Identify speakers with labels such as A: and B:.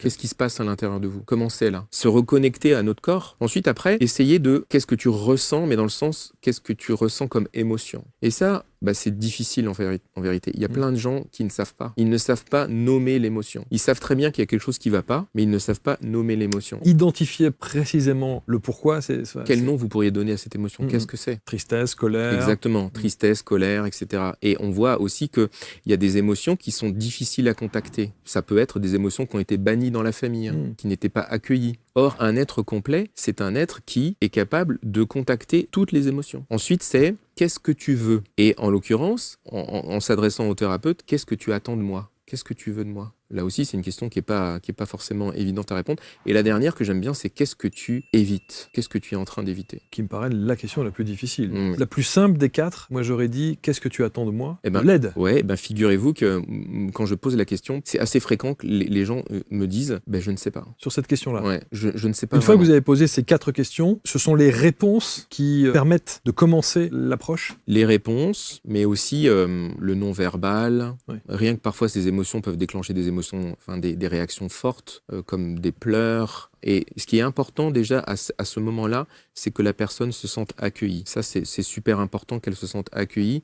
A: Qu'est-ce qui se passe à l'intérieur de vous? Comment c'est là? Se reconnecter à notre corps. Ensuite, après, essayer de qu'est-ce que tu ressens, mais dans le sens, qu'est-ce que tu ressens comme émotion? Et ça, c'est difficile en vérité. Il y a plein de gens qui ne savent pas. Ils ne savent pas nommer l'émotion. Ils savent très bien qu'il y a quelque chose qui ne va pas, mais ils ne savent pas nommer l'émotion.
B: Identifier précisément le pourquoi,
A: Quel nom vous pourriez donner à cette émotion? Qu'est-ce que c'est?
B: Tristesse, colère.
A: Exactement, tristesse, colère, etc. Et on voit aussi qu'il y a des émotions qui sont difficiles à contacter. Ça peut être des émotions qui ont été bannies dans la famille, qui n'étaient pas accueillies. Or, un être complet, c'est un être qui est capable de contacter toutes les émotions. Ensuite, c'est qu'est-ce que tu veux? Et en l'occurrence, en s'adressant au thérapeute, qu'est-ce que tu attends de moi? Qu'est-ce que tu veux de moi? Là aussi, c'est une question qui est pas forcément évidente à répondre. Et la dernière que j'aime bien, c'est qu'est-ce que tu évites? Qu'est-ce que tu es en train d'éviter?
B: Qui me paraît la question la plus difficile. La plus simple des quatre, moi j'aurais dit qu'est-ce que tu attends de moi? L'aide.
A: Ouais, figurez-vous que quand je pose la question, c'est assez fréquent que les gens me disent je ne sais pas.
B: Sur cette question-là.
A: Ouais, je ne sais pas.
B: Une fois que vous avez posé ces 4 questions, ce sont les réponses qui permettent de commencer l'approche?
A: Les réponses, mais aussi le non-verbal. Rien que parfois ces émotions peuvent déclencher des émotions, des réactions fortes, comme des pleurs. Et ce qui est important déjà à ce moment-là, c'est que la personne se sente accueillie. Ça, c'est super important qu'elle se sente accueillie